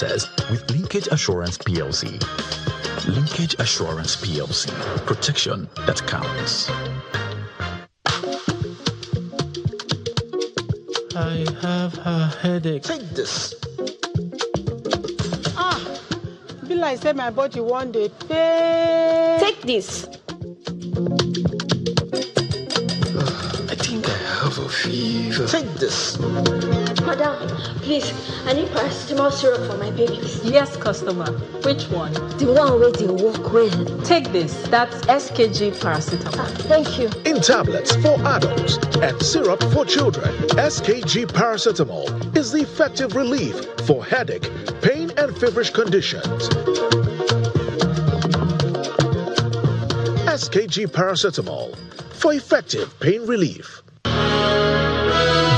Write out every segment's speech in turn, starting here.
with Linkage Assurance PLC. Linkage Assurance PLC. Protection that counts. I have a headache. Take this. Be like say my body one day pain. Take this. I think I have a fever. Take this. Madam, please, I need paracetamol syrup for my baby. Yes, customer. Which one? The one where they walk with. Take this. That's SKG paracetamol. Thank you. In tablets for adults and syrup for children, SKG paracetamol is the effective relief for headache, pain, and feverish conditions. SKG paracetamol for effective pain relief.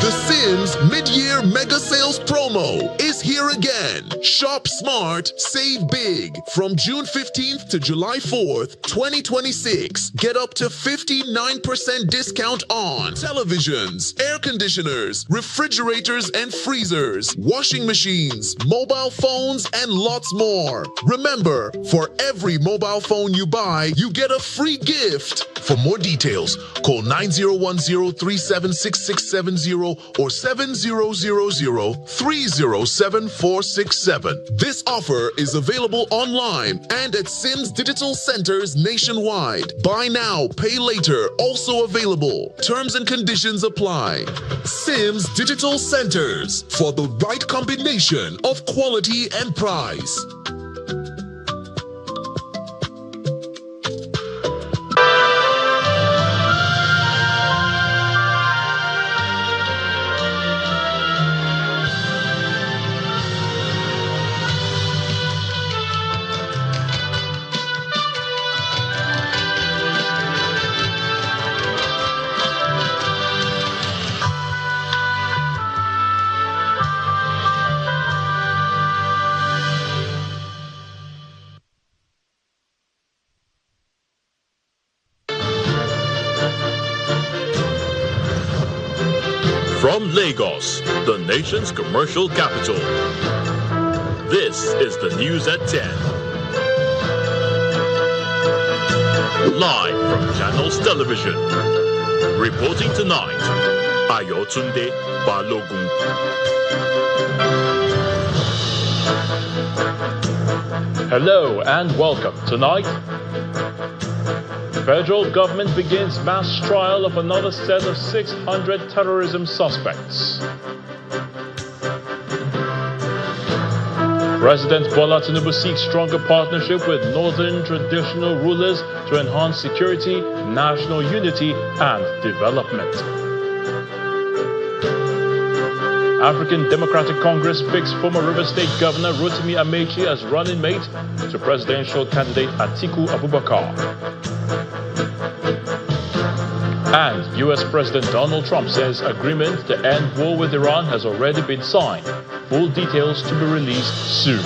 The Sims mid-year mega sales promo is here again. Shop smart, save big. From June 15th to July 4th, 2026. Get up to 59% discount on televisions, air conditioners, refrigerators and freezers, washing machines, mobile phones, and lots more. Remember, for every mobile phone you buy, you get a free gift. For more details, call 9010-376670 or 7000-307-467. This offer is available online and at Sims Digital Centers nationwide. Buy now, pay later, also available. Terms and conditions apply. Sims Digital Centers, for the right combination of quality and price. From Lagos, the nation's commercial capital, this is the news at 10. Live from Channels Television. Reporting tonight, Ayotunde Balogun. Hello and welcome. Tonight, federal government begins mass trial of another set of 600 terrorism suspects. President Bola Tinubu seeks stronger partnership with northern traditional rulers to enhance security, national unity, and development. African Democratic Congress picks former River State Governor Rotimi Amechi as running mate to presidential candidate Atiku Abubakar. And U.S. President Donald Trump says agreement to end war with Iran has already been signed. Full details to be released soon.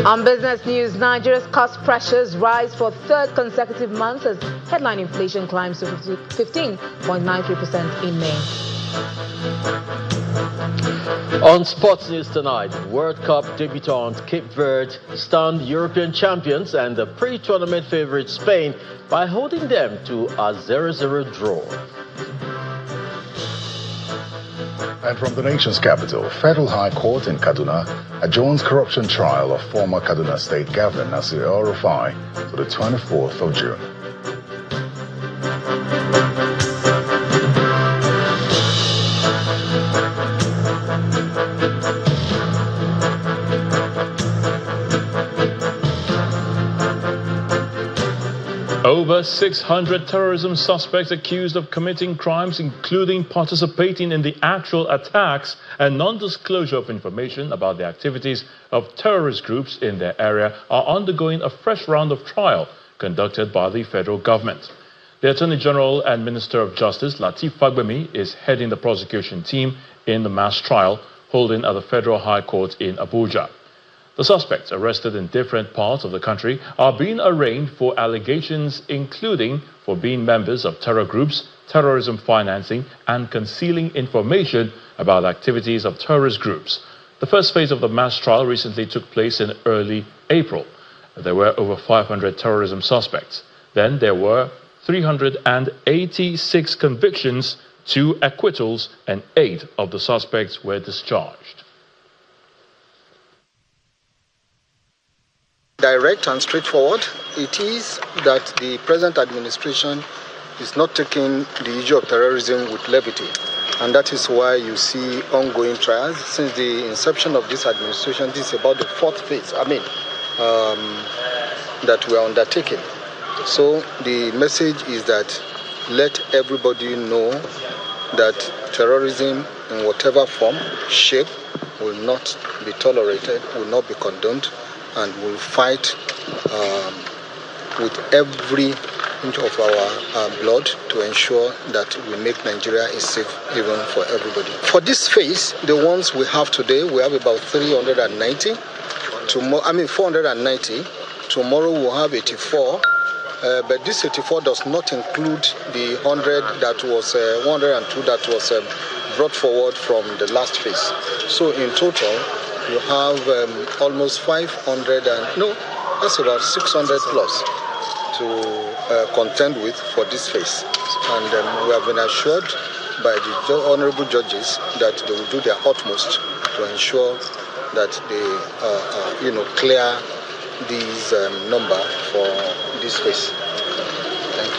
On business news, Nigeria's cost pressures rise for third consecutive month as headline inflation climbs to 15.93% in May. On sports news tonight, World Cup debutant Cape Verde stunned European champions and the pre-tournament favorite Spain by holding them to a 0-0 draw. And from the nation's capital, Federal High Court in Kaduna adjourns corruption trial of former Kaduna State Governor Nasir El-Rufai to the 24th of June. Over 600 terrorism suspects accused of committing crimes, including participating in the actual attacks and non-disclosure of information about the activities of terrorist groups in their area, are undergoing a fresh round of trial conducted by the federal government. The Attorney General and Minister of Justice, Lateef Fagbemi, is heading the prosecution team in the mass trial holding at the Federal High Court in Abuja. The suspects, arrested in different parts of the country, are being arraigned for allegations including for being members of terror groups, terrorism financing, and concealing information about activities of terrorist groups. The first phase of the mass trial recently took place in early April. There were over 500 terrorism suspects. Then there were 386 convictions, 2 acquittals, and 8 of the suspects were discharged. Direct and straightforward, it is that the present administration is not taking the issue of terrorism with levity. And that is why you see ongoing trials. Since the inception of this administration, this is about the 4th phase, that we are undertaking. So the message is that let everybody know that terrorism in whatever form, shape, will not be tolerated, will not be condoned, and will fight with every inch of our blood to ensure that we make Nigeria a safe haven for everybody. For this phase, the ones we have today, we have about 390. 490. Tomorrow we'll have 84. But this 84 does not include the 100 that was 102 that was brought forward from the last phase. So in total, you have almost 500 that's about 600 plus to contend with for this phase. And we have been assured by the honorable judges that they will do their utmost to ensure that they clear these number for this phase. Thank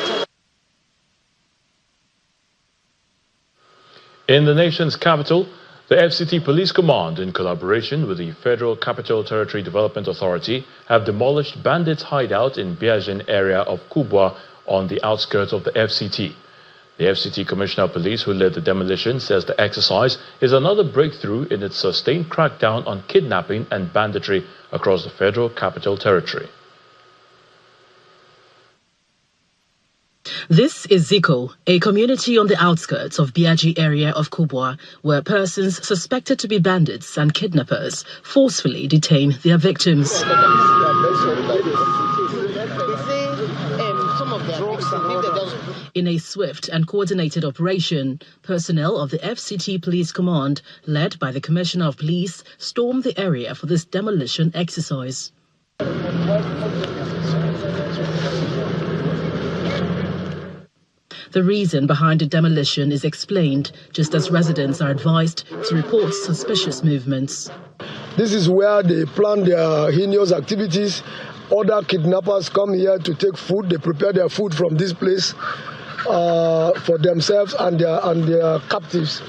you. In the nation's capital, the FCT Police Command, in collaboration with the Federal Capital Territory Development Authority, have demolished bandits' hideout in Biajin area of Kubwa on the outskirts of the FCT. The FCT Commissioner of Police, who led the demolition, says the exercise is another breakthrough in its sustained crackdown on kidnapping and banditry across the Federal Capital Territory. This is Ziko, a community on the outskirts of Biaji area of Kubwa, where persons suspected to be bandits and kidnappers forcefully detain their victims. In a swift and coordinated operation, personnel of the FCT Police Command, led by the Commissioner of Police, stormed the area for this demolition exercise. The reason behind the demolition is explained, just as residents are advised to report suspicious movements. This is where they plan their heinous activities. Other kidnappers come here to take food. They prepare their food from this place for themselves and their captives.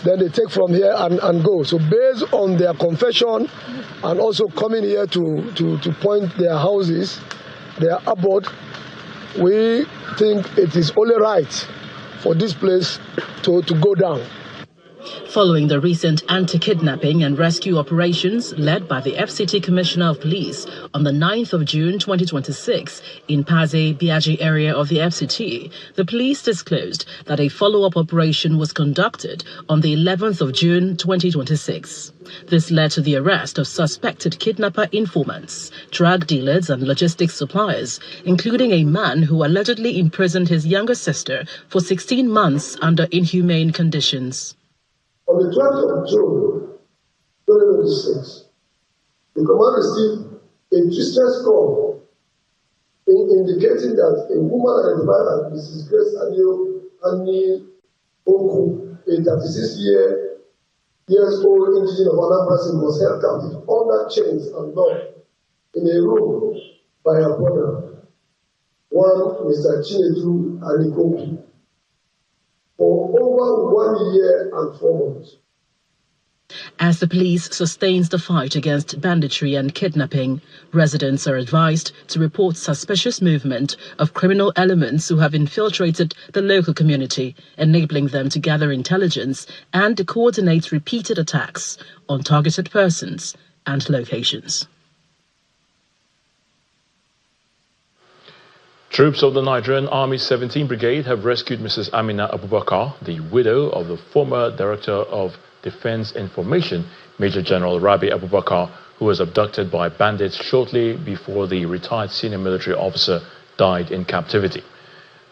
Then they take from here and go. So based on their confession and also coming here to point their houses, their abode, we think it is only right for this place to go down. Following the recent anti-kidnapping and rescue operations led by the FCT Commissioner of Police on the 9th of June 2026 in Paze, Biaji area of the FCT, the police disclosed that a follow-up operation was conducted on the 11th of June 2026. This led to the arrest of suspected kidnapper informants, drug dealers and logistics suppliers, including a man who allegedly imprisoned his younger sister for 16 months under inhumane conditions. On the 12th of June 2026, the command received a distress call indicating that a woman identified as Mrs. Grace Ani Oku, a 36-years-old indigenous of another person, was held captive under chains and locked in a room by her brother, one Mr. Chinedu Anikoku, for over 1 year and 4 months. As the police sustains the fight against banditry and kidnapping, residents are advised to report suspicious movement of criminal elements who have infiltrated the local community, enabling them to gather intelligence and to coordinate repeated attacks on targeted persons and locations. Troops of the Nigerian Army 17th Brigade have rescued Mrs. Amina Abubakar, the widow of the former Director of Defense Information, Major General Rabi Abubakar, who was abducted by bandits shortly before the retired senior military officer died in captivity.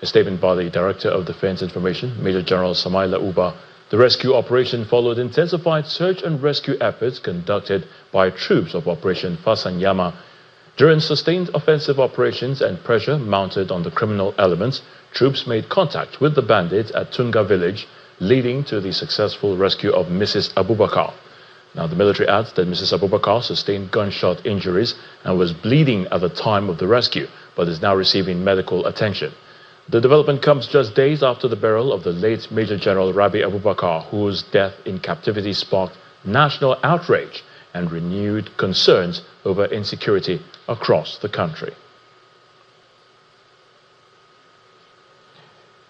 A statement by the Director of Defense Information, Major General Samaila Uba. The rescue operation followed intensified search and rescue efforts conducted by troops of Operation Fasanyama. During sustained offensive operations and pressure mounted on the criminal elements, troops made contact with the bandits at Tunga village, leading to the successful rescue of Mrs. Abubakar. Now, the military adds that Mrs. Abubakar sustained gunshot injuries and was bleeding at the time of the rescue, but is now receiving medical attention. The development comes just days after the burial of the late Major General Rabi Abubakar, whose death in captivity sparked national outrage and renewed concerns over insecurity across the country.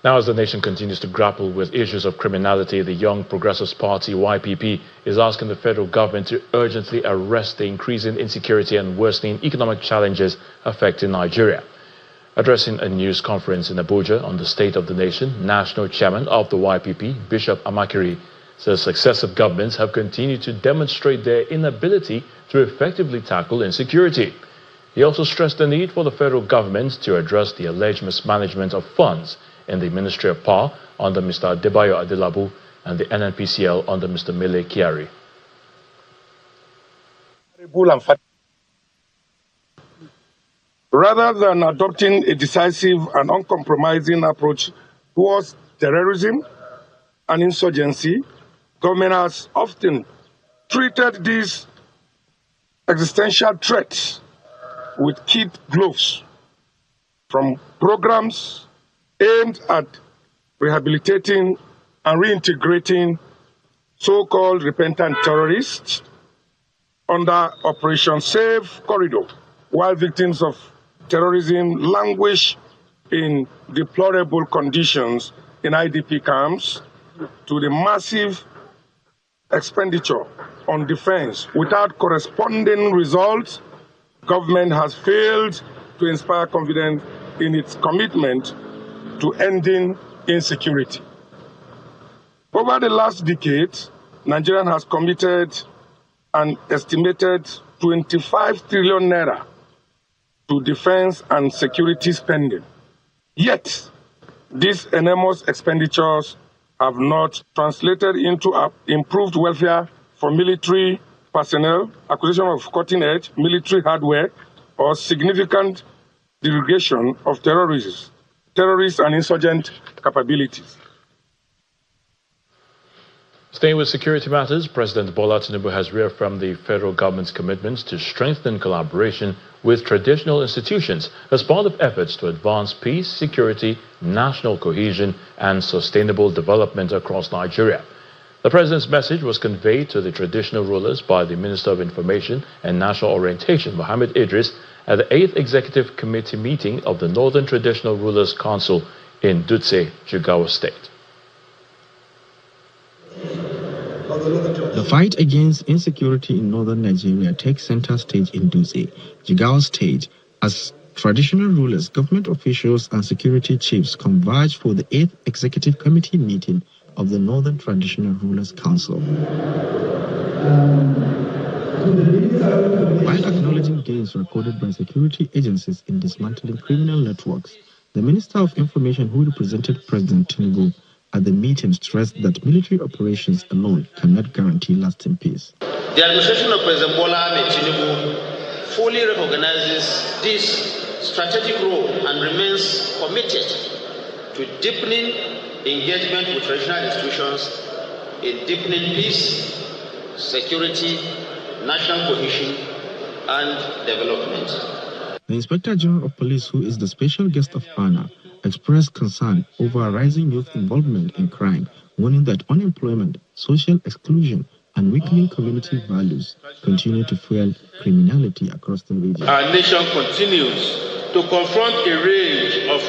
Now, as the nation continues to grapple with issues of criminality, the Young Progressives Party, YPP, is asking the federal government to urgently arrest the increasing insecurity and worsening economic challenges affecting Nigeria. Addressing a news conference in Abuja on the state of the nation, national chairman of the YPP, Bishop Amakiri, says successive governments have continued to demonstrate their inability to effectively tackle insecurity. He also stressed the need for the federal government to address the alleged mismanagement of funds in the Ministry of Power under Mr. Adebayo Adelabu and the NNPCL under Mr. Mele Kyari. Rather than adopting a decisive and uncompromising approach towards terrorism and insurgency, government has often treated these existential threats with kid gloves, from programs aimed at rehabilitating and reintegrating so-called repentant terrorists under Operation Safe Corridor, while victims of terrorism languish in deplorable conditions in IDP camps, to the massive expenditure on defense without corresponding results. Government has failed to inspire confidence in its commitment to ending insecurity. Over the last decade, Nigeria has committed an estimated 25 trillion naira to defense and security spending. Yet, these enormous expenditures have not translated into improved welfare for military personnel, acquisition of cutting-edge military hardware, or significant derogation of terrorist and insurgent capabilities. Staying with security matters, President Bola Tinubu has reaffirmed the federal government's commitment to strengthen collaboration with traditional institutions as part of efforts to advance peace, security, national cohesion, and sustainable development across Nigeria. The president's message was conveyed to the traditional rulers by the Minister of Information and National Orientation, Mohammed Idris, at the 8th Executive Committee meeting of the Northern Traditional Rulers Council in Dutse, Jigawa State. The fight against insecurity in northern Nigeria takes center stage in Dutse, Jigawa State, as traditional rulers, government officials, and security chiefs converge for the 8th Executive Committee meeting of the Northern Traditional Rulers Council. While acknowledging gains recorded by security agencies in dismantling criminal networks, the Minister of Information, who represented President Tinubu at the meeting, stressed that military operations alone cannot guarantee lasting peace. The administration of President Bola Ahmed Tinubu fully recognizes this strategic role and remains committed to deepening engagement with traditional institutions in deepening peace, security, national cohesion, and development. The Inspector General of Police, who is the special guest of honor, expressed concern over rising youth involvement in crime, warning that unemployment, social exclusion, and weakening community values continue to fuel criminality across the region. Our nation continues to confront a range of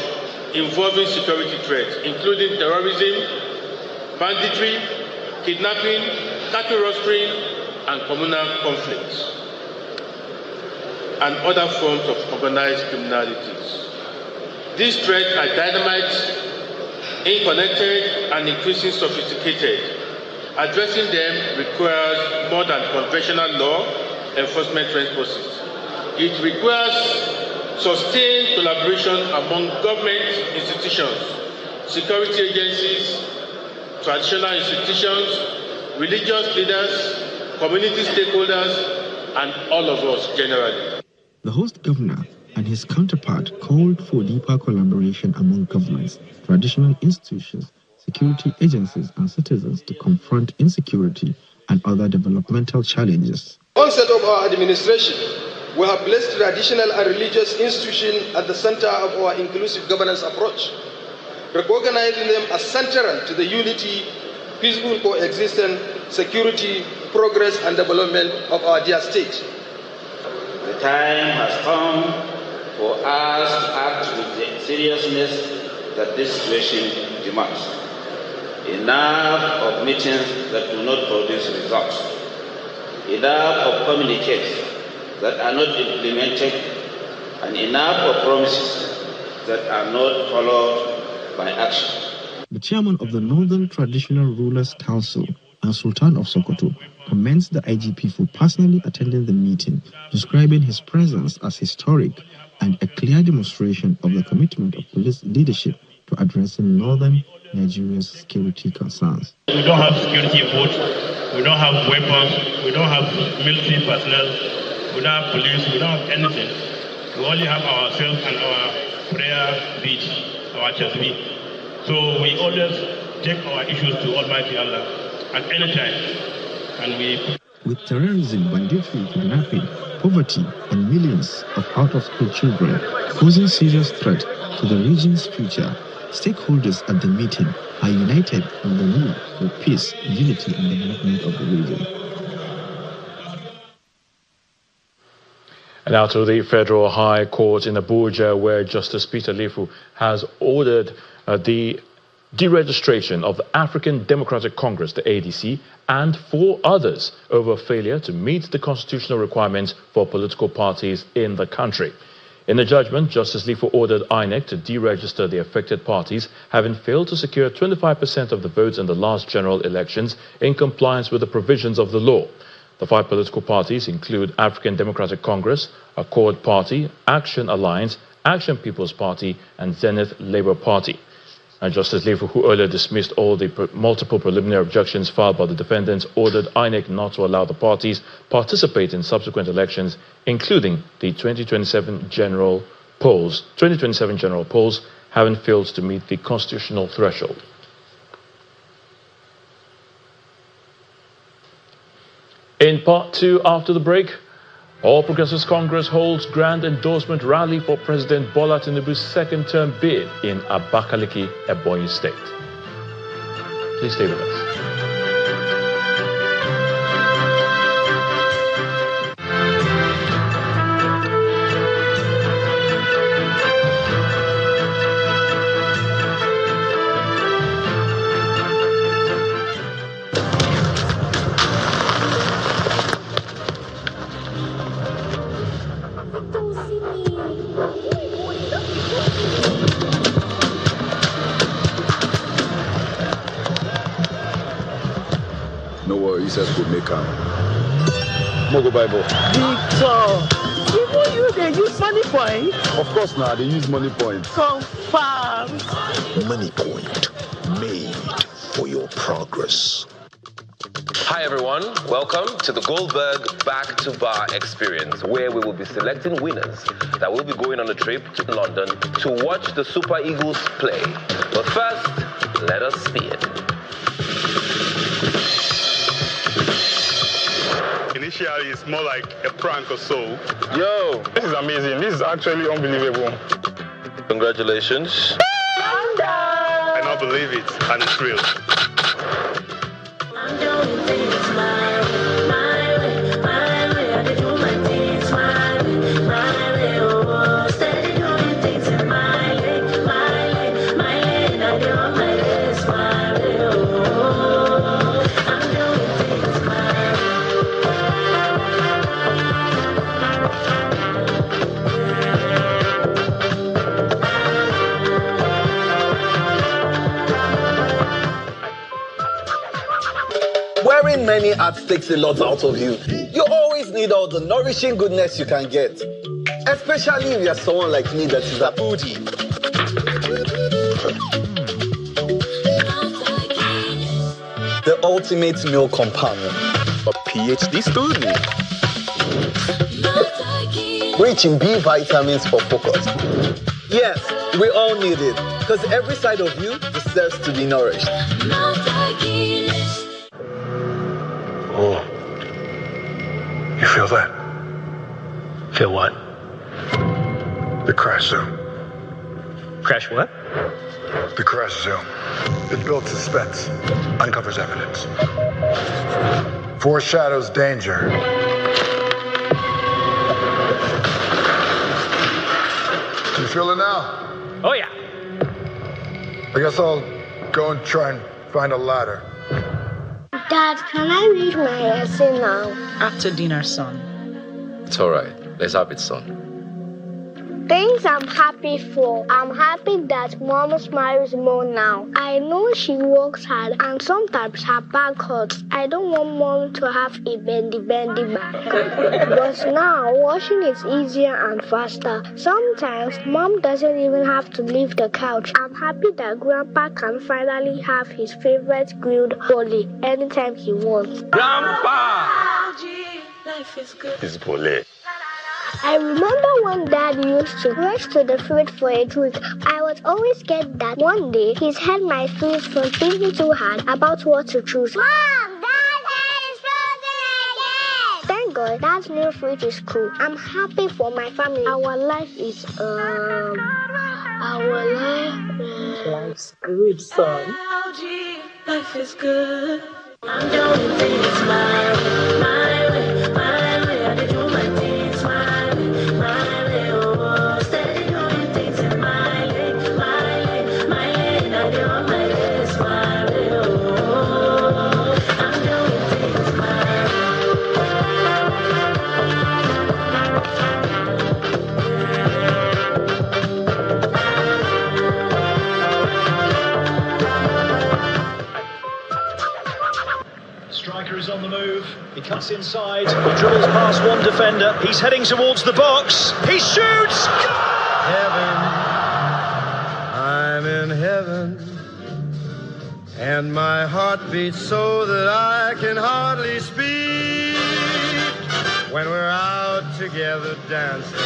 involving security threats, including terrorism, banditry, kidnapping, cattle rustling, and communal conflicts, and other forms of organized criminalities. These threats are dynamite, interconnected, and increasingly sophisticated. Addressing them requires more than conventional law enforcement resources. It requires sustained collaboration among government institutions, security agencies, traditional institutions, religious leaders, community stakeholders, and all of us generally. The host governor and his counterpart called for deeper collaboration among governments, traditional institutions, security agencies, and citizens to confront insecurity and other developmental challenges. Onset of our administration, we have placed traditional and religious institutions at the center of our inclusive governance approach, recognizing them as central to the unity, peaceful coexistence, security, progress, and development of our dear state. The time has come for us to act with the seriousness that this situation demands. Enough of meetings that do not produce results. Enough of communiques that are not implemented, and enough of promises that are not followed by action. The chairman of the Northern Traditional Rulers Council and Sultan of Sokoto commends the IGP for personally attending the meeting, describing his presence as historic and a clear demonstration of the commitment of police leadership to addressing northern Nigeria's security concerns. We don't have security votes, we don't have weapons, we don't have military personnel, we don't have police, we don't have anything. We only have ourselves and our prayer beat, our chasmi. So we always take our issues to Almighty Allah at any time. And we... With terrorism, banditry, kidnapping, poverty, and millions of out-of-school children posing serious threat to the region's future, stakeholders at the meeting are united on the need for peace, unity, and development of the region. And now to the Federal High Court in Abuja, where Justice Peter Lefu has ordered the deregistration of the African Democratic Congress, the ADC, and 4 others over failure to meet the constitutional requirements for political parties in the country. In the judgment, Justice Lefu ordered INEC to deregister the affected parties, having failed to secure 25% of the votes in the last general elections in compliance with the provisions of the law. The 5 political parties include African Democratic Congress, Accord Party, Action Alliance, Action People's Party, and Zenith Labour Party. And Justice Lefu, who earlier dismissed all the multiple preliminary objections filed by the defendants, ordered INEC not to allow the parties participate in subsequent elections, including the 2027 general polls, having failed to meet the constitutional threshold. In part 2, after the break, All Progressives Congress holds grand endorsement rally for President Bola Tinubu's second-term bid in Abakaliki, Ebonyi State. Please stay with us. Could make Mogo Bible. Victor, even you, they use money point? Of course now, they use money point. Confirm. Money point, made for your progress. Hi everyone, welcome to the Goldberg Back to Bar experience, where we will be selecting winners that will be going on a trip to London to watch the Super Eagles play. But first, let us spin. Initially, it's more like a prank or so. Yo! This is amazing. This is actually unbelievable. Congratulations. I cannot believe it, and it's real. Wearing many hats takes a lot out of you. You always need all the nourishing goodness you can get. Especially if you're someone like me that is a foodie. The ultimate meal companion. A PhD student. Rich in B vitamins for focus. Yes, we all need it, because every side of you deserves to be nourished. Oh, you feel that? Feel what? The crash zone. Crash what? The crash zone. It builds suspense, uncovers evidence, foreshadows danger. Do you feel it now? Oh, yeah. I guess I'll go and try and find a ladder. Dad, can I read my essay now? After dinner, son. It's all right. Let's have it, son. Things I'm happy for. I'm happy that Mom smiles more now. I know she works hard and sometimes her back hurts. I don't want Mom to have a bendy back. But now, washing is easier and faster. Sometimes, Mom doesn't even have to leave the couch. I'm happy that Grandpa can finally have his favorite grilled bole anytime he wants. Grandpa! Life is good. It's bole. I remember when Dad used to race to the fridge for a treat. I was always scared that one day he's had my feelings from thinking too hard about what to choose. Mom, Dad is frozen again! Thank God, Dad's new fridge is cool. I'm happy for my family. Our life is, Life's good, son. Life is good. I'm doing things my way, my way. I do my things my way, oh. Steady doing things in my lane, my lane. I do my ways my way, oh. I'm doing things my Striker is on the move. He cuts inside. He dribbles past one defender. He's heading towards the box. He shoots! Heaven, I'm in heaven, and my heart beats so that I can hardly speak. When we're out together dancing,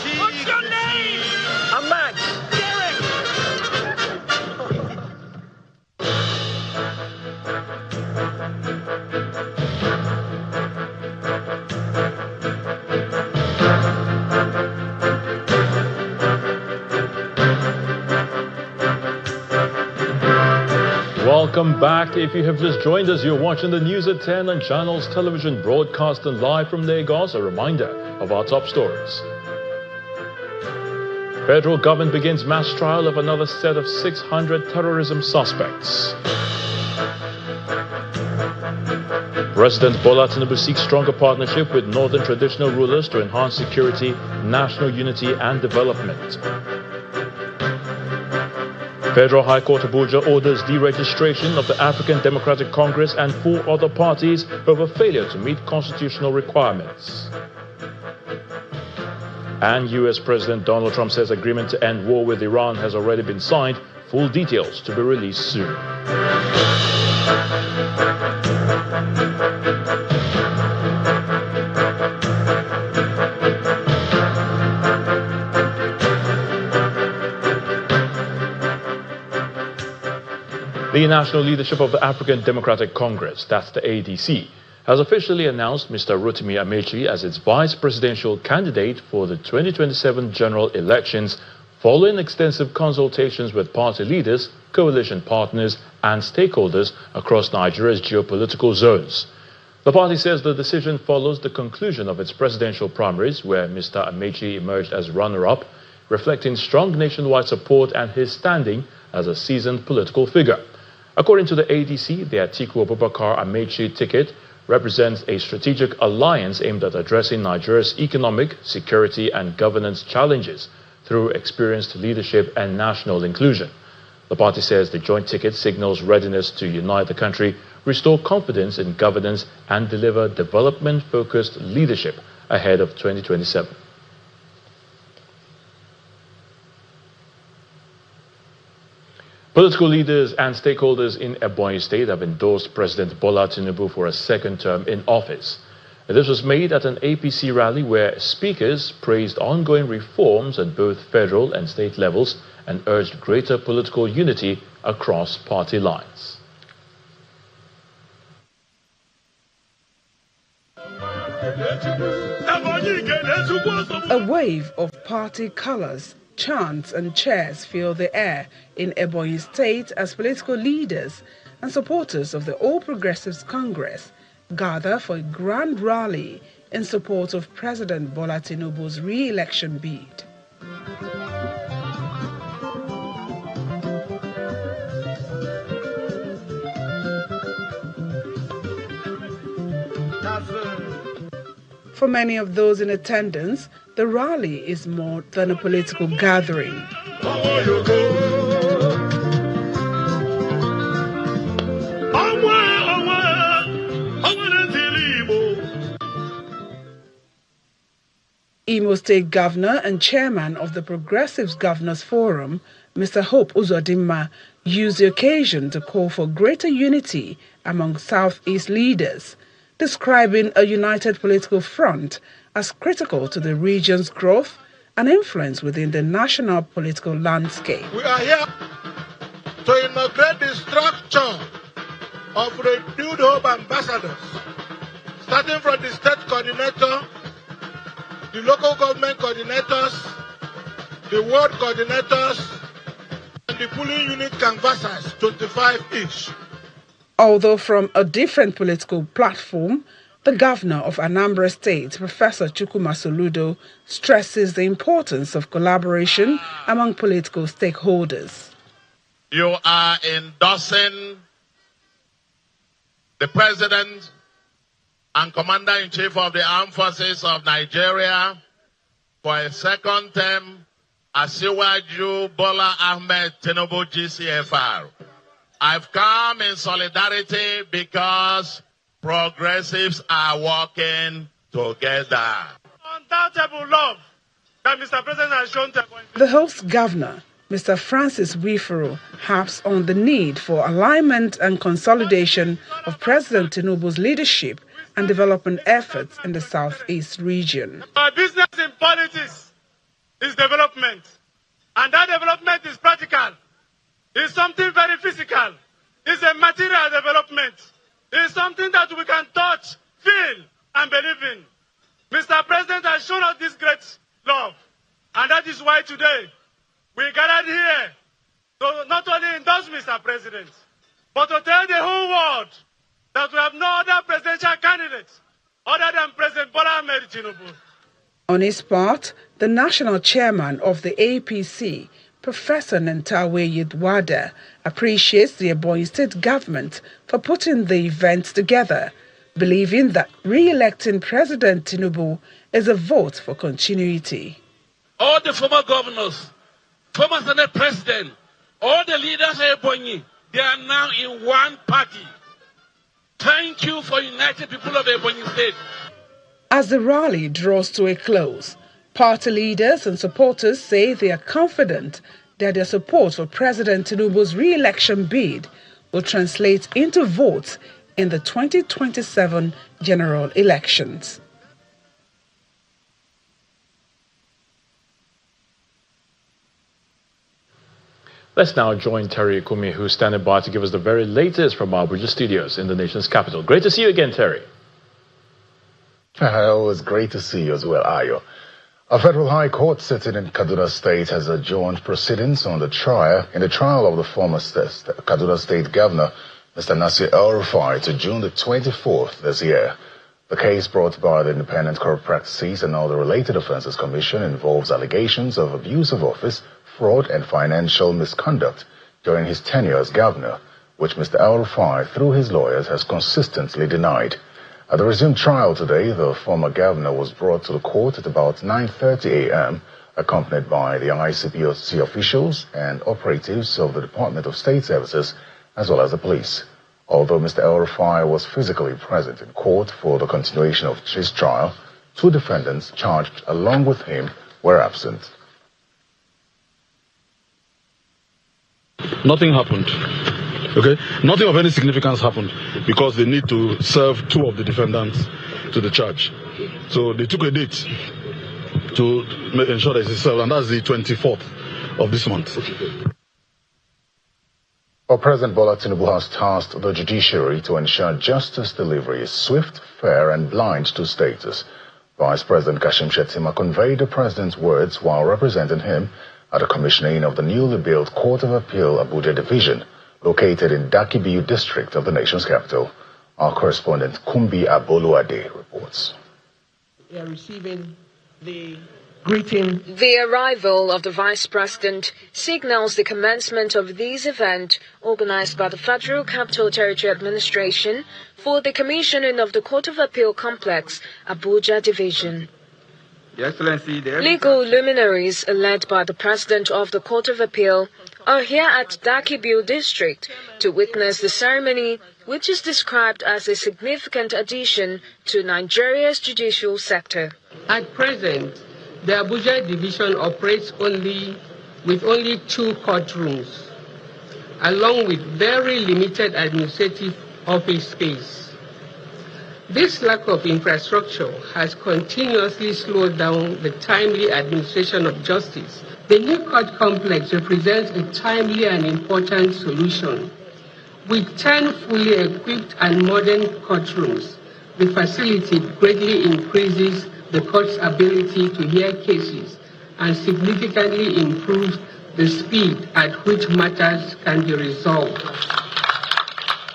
cheek What's your name? I'm Max. Derek. Welcome back. If you have just joined us, you're watching the news at 10 on Channels Television, broadcasting live from Lagos. A reminder of our top stories. Federal government begins mass trial of another set of 600 terrorism suspects. President Bola Tinubu seeks stronger partnership with northern traditional rulers to enhance security, national unity and development. Federal High Court Abuja orders deregistration of the African Democratic Congress and 4 other parties over failure to meet constitutional requirements. And U.S. President Donald Trump says agreement to end war with Iran has already been signed. Full details to be released soon. The national leadership of the African Democratic Congress, that's the ADC, has officially announced Mr. Rotimi Amaechi as its vice presidential candidate for the 2027 general elections, following extensive consultations with party leaders, coalition partners, and stakeholders across Nigeria's geopolitical zones. The party says the decision follows the conclusion of its presidential primaries, where Mr. Amaechi emerged as runner-up, reflecting strong nationwide support and his standing as a seasoned political figure. According to the ADC, the Atiku Abubakar Amaechi ticket represents a strategic alliance aimed at addressing Nigeria's economic, security, and governance challenges through experienced leadership and national inclusion. The party says the joint ticket signals readiness to unite the country restore confidence in governance, and deliver development-focused leadership ahead of 2027. Political leaders and stakeholders in Ebonyi State have endorsed President Bola Tinubu for a second term in office. This was made at an APC rally where speakers praised ongoing reforms at both federal and state levels and urged greater political unity across party lines. A wave of party colors, chants and cheers fill the air in Ebonyi State as political leaders and supporters of the All Progressives Congress gather for a grand rally in support of President Bola Tinubu's re-election bid. For many of those in attendance, the rally is more than a political gathering. Imo State Governor and Chairman of the Progressives Governors Forum, Mr. Hope Uzodimma, used the occasion to call for greater unity among Southeast leaders, describing a united political front as critical to the region's growth and influence within the national political landscape. We are here to inaugurate the structure of renewed hope ambassadors, starting from the state coordinator, the local government coordinators, the ward coordinators, and the polling unit canvassers, 25 each. Although from a different political platform, the governor of Anambra State, Professor Chukwuma Soludo, stresses the importance of collaboration among political stakeholders. You are endorsing the President and Commander-in-Chief of the Armed Forces of Nigeria for a second term as Asiwaju Bola Ahmed Tinubu GCFR. I've come in solidarity because progressives are working together. Undoubtable love that Mr. President has shown to the host governor, Mr. Francis Wifuru, harps on the need for alignment and consolidation of President Tinubu's leadership and development efforts in the Southeast region. Our business in politics is development, and that development is practical. It's something very physical. It's a material development. It's something that we can touch, feel, and believe in. Mr. President has shown us this great love, and that is why today we gathered here to not only endorse Mr. President, but to tell the whole world that we have no other presidential candidate other than President Bola Ahmed Tinubu. On his part, the national chairman of the APC, Professor Nentawe Yedwada, appreciates the Ebonyi State government for putting the event together, believing that re-electing President Tinubu is a vote for continuity. All the former governors, former Senate President, all the leaders of Ebonyi, they are now in one party. Thank you for uniting people of Ebonyi State. As the rally draws to a close, party leaders and supporters say they are confident that their support for President Tinubu's re-election bid will translate into votes in the 2027 general elections. Let's now join Terry Ikumi, who's standing by to give us the very latest from our Abuja studios in the nation's capital. Great to see you again, Terry. Always great to see you as well, Ayo. A federal high court sitting in Kaduna State has adjourned proceedings on the trial of the former Kaduna State Governor, Mr. Nasir El-Rufai, to June the 24th this year. The case brought by the Independent Corrupt Practices and Other Related Offences Commission involves allegations of abuse of office, fraud and financial misconduct during his tenure as governor, which Mr. El-Rufai, through his lawyers, has consistently denied. At the resumed trial today, the former governor was brought to the court at about 9:30 a.m., accompanied by the ICPC officials and operatives of the Department of State Services, as well as the police. Although Mr. El-Rufai was physically present in court for the continuation of his trial, 2 defendants charged along with him were absent. Nothing happened. Okay? Nothing of any significance happened because they need to serve 2 of the defendants to the charge. So they took a date to ensure that it's served, and that's the 24th of this month. Well, President Bola Tinubu has tasked the judiciary to ensure justice delivery is swift, fair, and blind to status. Vice President Kashim Shettima conveyed the president's words while representing him at the commissioning of the newly built Court of Appeal Abuja Division, located in Dakibiu district of the nation's capital. Our correspondent Kumbi Aboluade reports. We are receiving the greeting. The arrival of the Vice President signals the commencement of this event organized by the Federal Capital Territory Administration for the commissioning of the Court of Appeal Complex, Abuja Division. Your Excellency, legal luminaries led by the President of the Court of Appeal are here at Dakibiu district to witness the ceremony, which is described as a significant addition to Nigeria's judicial sector. At present, the Abuja division operates with only 2 courtrooms, along with very limited administrative office space. This lack of infrastructure has continuously slowed down the timely administration of justice. The new court complex represents a timely and important solution. With 10 fully equipped and modern courtrooms, the facility greatly increases the court's ability to hear cases and significantly improves the speed at which matters can be resolved.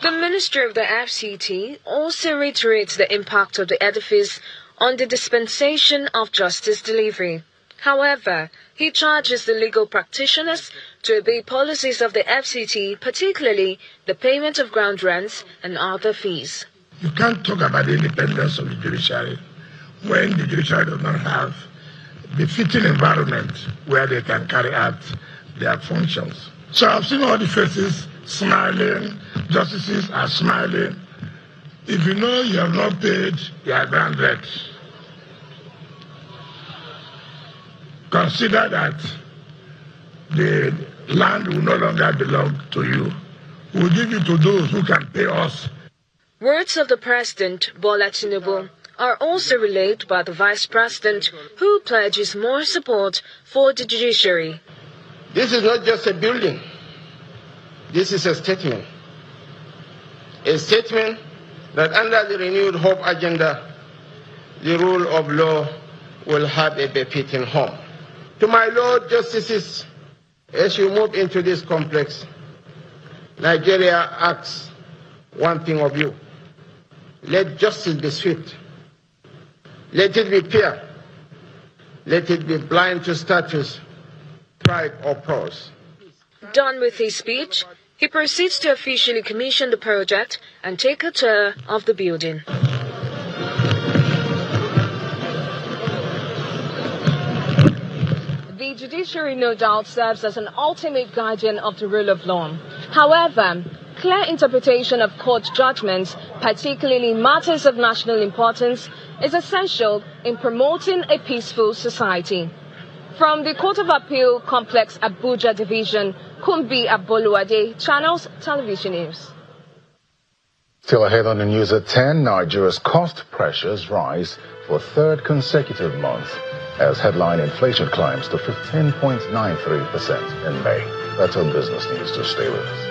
The Minister of the FCT also reiterates the impact of the edifice on the dispensation of justice delivery. However, he charges the legal practitioners to obey policies of the FCT, particularly the payment of ground rents and other fees. You can't talk about the independence of the judiciary when the judiciary does not have the fitting environment where they can carry out their functions. So I've seen all the faces smiling, justices are smiling. If you know you have not paid your ground rent, consider that the land will no longer belong to you. We'll give it to those who can pay us. Words of the President, Bola Tinubu, are also relayed by the Vice President, who pledges more support for the judiciary. This is not just a building. This is a statement. A statement that under the renewed hope agenda, the rule of law will have a befitting home. To my Lord Justices, as you move into this complex, Nigeria asks one thing of you. Let justice be swift. Let it be fair. Let it be blind to status, pride, or pause. Done with his speech, he proceeds to officially commission the project and take a tour of the building. The judiciary, no doubt, serves as an ultimate guardian of the rule of law. However, clear interpretation of court judgments, particularly matters of national importance, is essential in promoting a peaceful society. From the Court of Appeal Complex Abuja Division, Kumbi Aboluade, Channels Television News. Still ahead on the news at 10, Nigeria's cost pressures rise for a 3rd consecutive month as headline inflation climbs to 15.93% in May. That's on business news, so stay with us.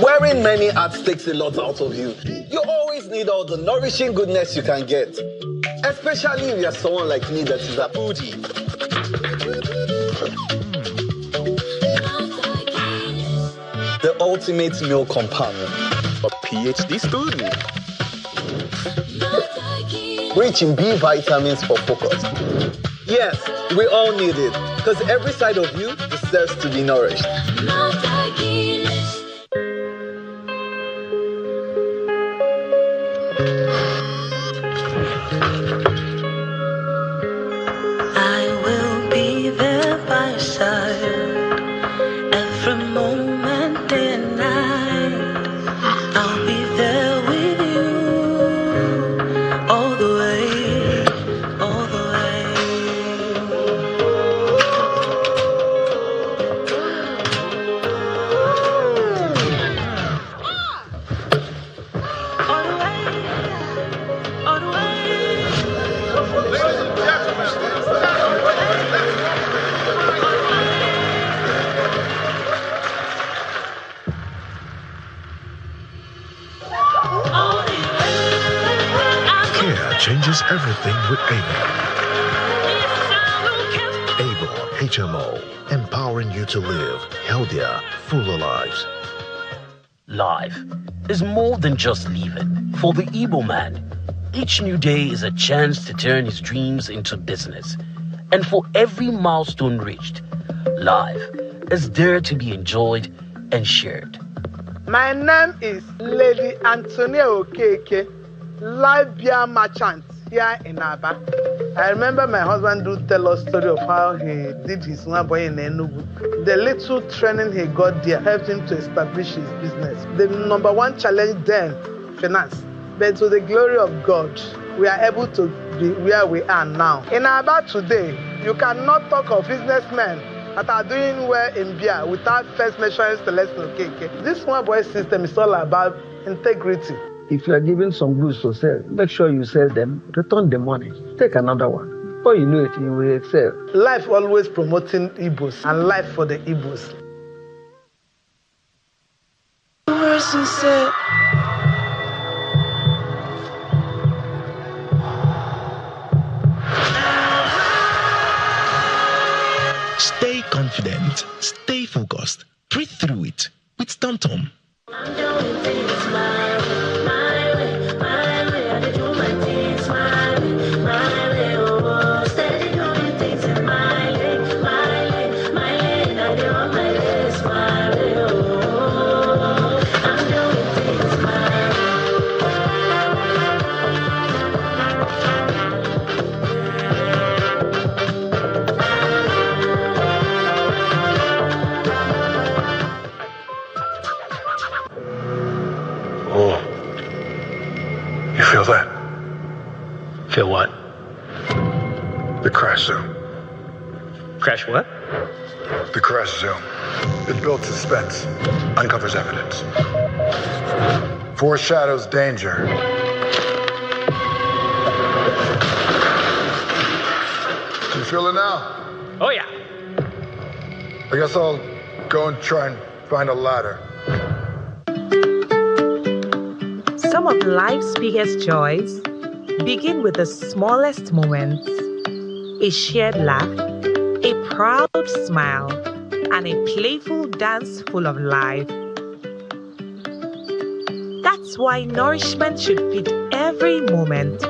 Wearing many hats takes a lot out of you. You always need all the nourishing goodness you can get. Especially if you're someone like me that is a foodie. The ultimate meal companion. A PhD student. Rich in B vitamins for focus. Yes, we all need it. Because every side of you deserves to be nourished. I will be there. changes everything with Avon. Avon HMO, empowering you to live healthier, fuller lives. Life is more than just living. For the Igbo man, each new day is a chance to turn his dreams into business. And for every milestone reached, life is there to be enjoyed and shared. My name is Lady Antonia Okeke, live beer merchant here in Aba. I remember my husband do tell us story of how he did his one boy in Enugu. The little training he got there helped him to establish his business. The number one challenge then, finance. But to the glory of God, we are able to be where we are now. In Aba today, you cannot talk of businessmen that are doing well in beer without first mentioning Celeste Okeke. This one boy system is all about integrity. If you are given some goods to sell, make sure you sell them, return the money, take another one. Before you know it, you will excel. Life always promoting Igbos and life for the Igbos. Stay confident, stay focused, breathe through it with TomTom. You feel that? Feel what? The crash zone. Crash what? The crash zone. It builds suspense, uncovers evidence, foreshadows danger. Do you feel it now? Oh, yeah. I guess I'll go and try and find a ladder. Some of life's biggest joys begin with the smallest moments. A shared laugh, a proud smile, and a playful dance full of life. That's why nourishment should fit every moment,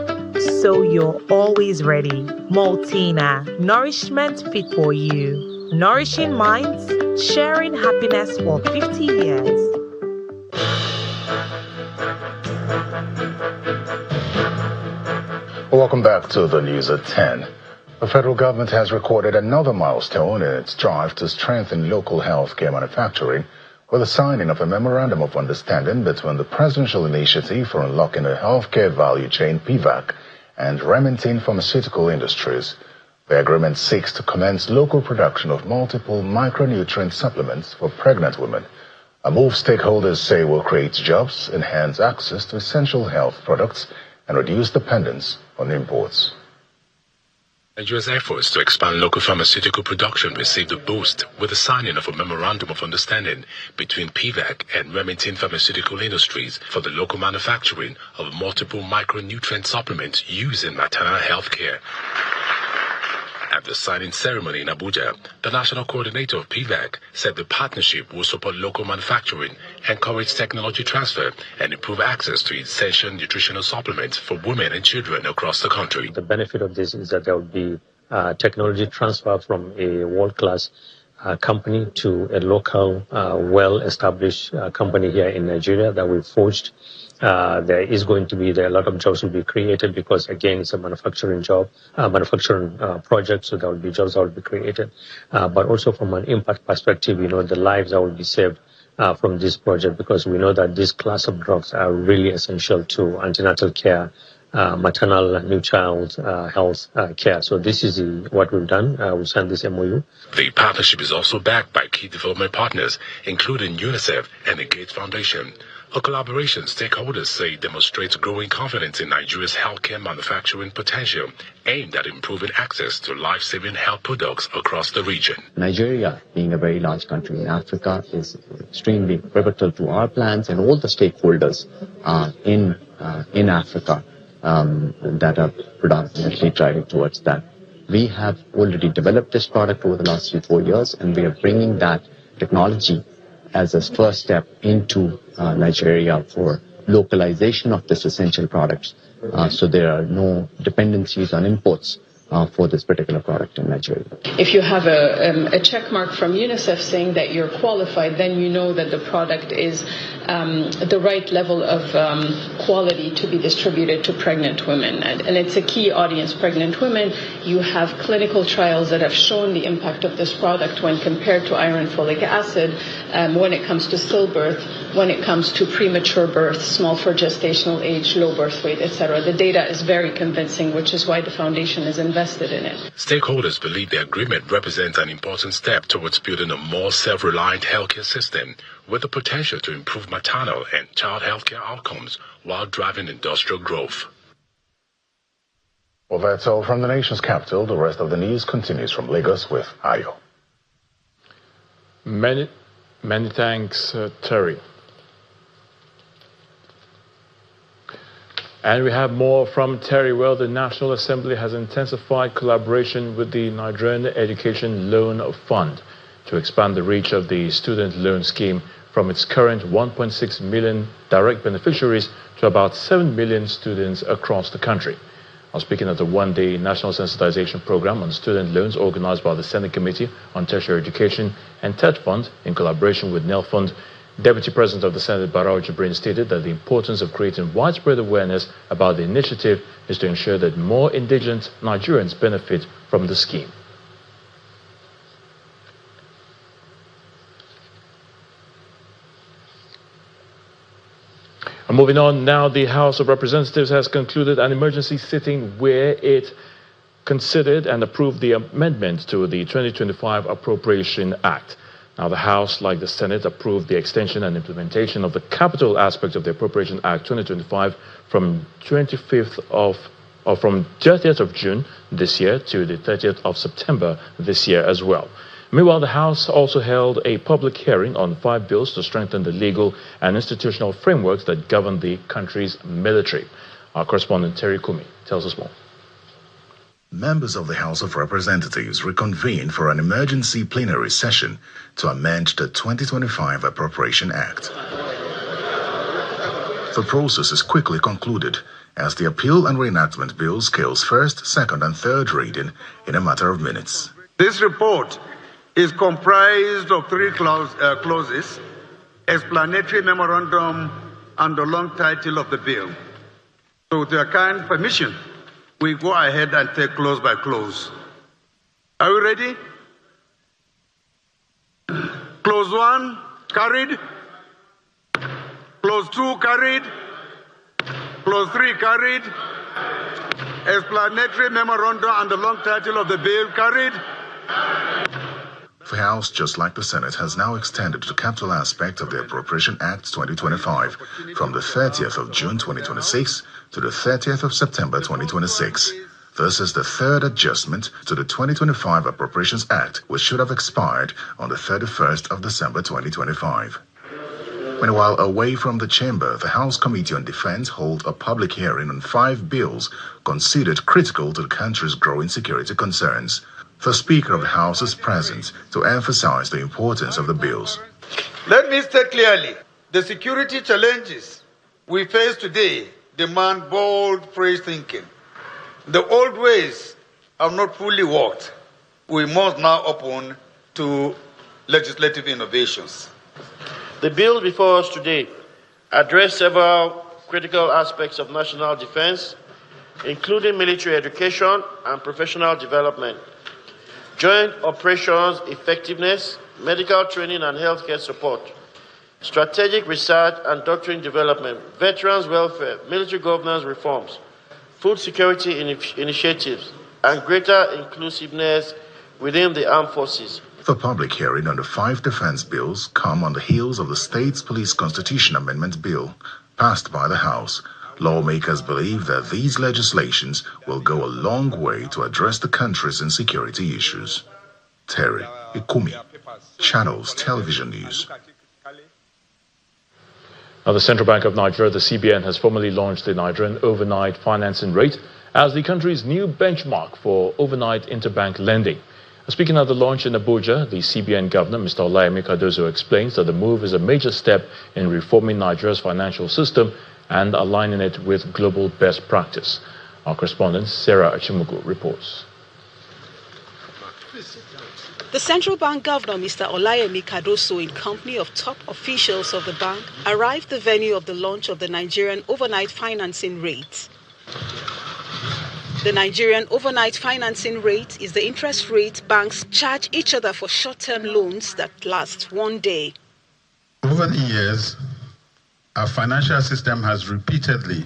so you're always ready. Maltina, nourishment fit for you. Nourishing minds, sharing happiness for 50 years. Welcome back to the news at 10. The federal government has recorded another milestone in its drive to strengthen local healthcare manufacturing with the signing of a memorandum of understanding between the Presidential Initiative for Unlocking the Healthcare Value Chain, PVAC, and Remington Pharmaceutical Industries. The agreement seeks to commence local production of multiple micronutrient supplements for pregnant women, a move stakeholders say will create jobs, enhance access to essential health products, and reduce dependence on imports. Nigeria's efforts to expand local pharmaceutical production received a boost with the signing of a memorandum of understanding between PVAC and Remington Pharmaceutical Industries for the local manufacturing of multiple micronutrient supplements used in maternal health care. At the signing ceremony in Abuja, the national coordinator of PVAC said the partnership will support local manufacturing, encourage technology transfer, and improve access to essential nutritional supplements for women and children across the country. The benefit of this is that there will be technology transfer from a world-class company to a local, well-established company here in Nigeria that we've forged. There is going to be a lot of jobs will be created because, again, it's a manufacturing project, so there will be jobs that will be created. But also from an impact perspective, the lives that will be saved from this project, because we know that this class of drugs are really essential to antenatal care, maternal and new child health care. So this is what we've done. We signed this MOU. The partnership is also backed by key development partners, including UNICEF and the Gates Foundation. A collaboration stakeholders say demonstrates growing confidence in Nigeria's healthcare manufacturing potential, aimed at improving access to life-saving health products across the region. Nigeria, being a very large country in Africa, is extremely pivotal to our plans and all the stakeholders in Africa. that are predominantly driving towards that. We have already developed this product over the last 3-4 years, and we are bringing that technology as a first step into Nigeria for localization of this essential products. So there are no dependencies on imports for this particular product in Nigeria. If you have a check mark from UNICEF saying that you're qualified, then you know that the product is the right level of quality to be distributed to pregnant women. And it's a key audience, pregnant women. You have clinical trials that have shown the impact of this product when compared to iron folic acid, when it comes to stillbirth, when it comes to premature birth, small for gestational age, low birth weight, etc. The data is very convincing, which is why the foundation is invested in it. Stakeholders believe the agreement represents an important step towards building a more self-reliant healthcare system with the potential to improve maternal and child healthcare outcomes while driving industrial growth. Well, that's all from the nation's capital. The rest of the news continues from Lagos with Ayo. Many thanks, Terry. And we have more from Terry. Well, the National Assembly has intensified collaboration with the Nigerian Education Loan Fund to expand the reach of the student loan scheme from its current 1.6 million direct beneficiaries to about 7 million students across the country. I was speaking at the one-day national sensitization program on student loans organized by the Senate Committee on Tertiary Education and TED Fund in collaboration with NEL Fund. Deputy President of the Senate, Barao Jibrin, stated that the importance of creating widespread awareness about the initiative is to ensure that more indigent Nigerians benefit from the scheme. And moving on now, the House of Representatives has concluded an emergency sitting where it considered and approved the amendment to the 2025 Appropriation Act. Now, the House, like the Senate, approved the extension and implementation of the capital aspect of the Appropriation Act 2025 from 30th of June this year to the 30th of September this year as well. Meanwhile, the House also held a public hearing on 5 bills to strengthen the legal and institutional frameworks that govern the country's military. Our correspondent Terry Kumi tells us more. Members of the House of Representatives reconvened for an emergency plenary session to amend the 2025 Appropriation Act. The process is quickly concluded as the appeal and reenactment bill scales first, second, and third reading in a matter of minutes. This report is comprised of 3 clauses, explanatory memorandum, and the long title of the bill. So with your kind permission, we go ahead and take clause by clause. Are you ready? Clause 1, carried. Clause 2, carried. Clause 3, carried. Explanatory memorandum and the long title of the bill, carried. The House, just like the Senate, has now extended the capital aspect of the Appropriation Act 2025 from the 30th of June 2026 to the 30th of September 2026. This is the third adjustment to the 2025 Appropriations Act, which should have expired on the 31st of December 2025. Meanwhile, away from the chamber, the House Committee on Defense held a public hearing on 5 bills considered critical to the country's growing security concerns. The Speaker of the House is present to emphasize the importance of the bills. Let me state clearly, the security challenges we face today demand bold, fresh thinking. The old ways have not fully worked. We must now open to legislative innovations. The bills before us today address several critical aspects of national defense, including military education and professional development, joint operations effectiveness, medical training and healthcare support, strategic research and doctrine development, veterans welfare, military governance reforms, food security initiatives, and greater inclusiveness within the armed forces. The public hearing on the 5 defense bills come on the heels of the State's Police Constitution Amendment Bill passed by the House. Lawmakers believe that these legislations will go a long way to address the country's insecurity issues. Terry Ikumi, Channels Television News. Now, the Central Bank of Nigeria, the CBN, has formally launched the Nigerian overnight financing rate as the country's new benchmark for overnight interbank lending. Speaking at the launch in Abuja, the CBN governor, Mr. Olayemi Cardozo, explains that the move is a major step in reforming Nigeria's financial system and aligning it with global best practice. Our correspondent, Sarah Achimugu, reports. The Central Bank Governor, Mr. Olayemi Cardozo, in company of top officials of the bank, arrived the venue of the launch of the Nigerian overnight financing rate. The Nigerian overnight financing rate is the interest rate banks charge each other for short-term loans that last one day. Over the years, our financial system has repeatedly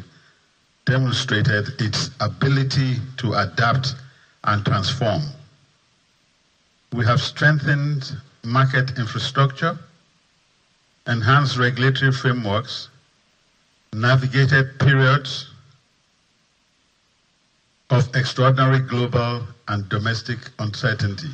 demonstrated its ability to adapt and transform. We have strengthened market infrastructure, enhanced regulatory frameworks, navigated periods of extraordinary global and domestic uncertainty.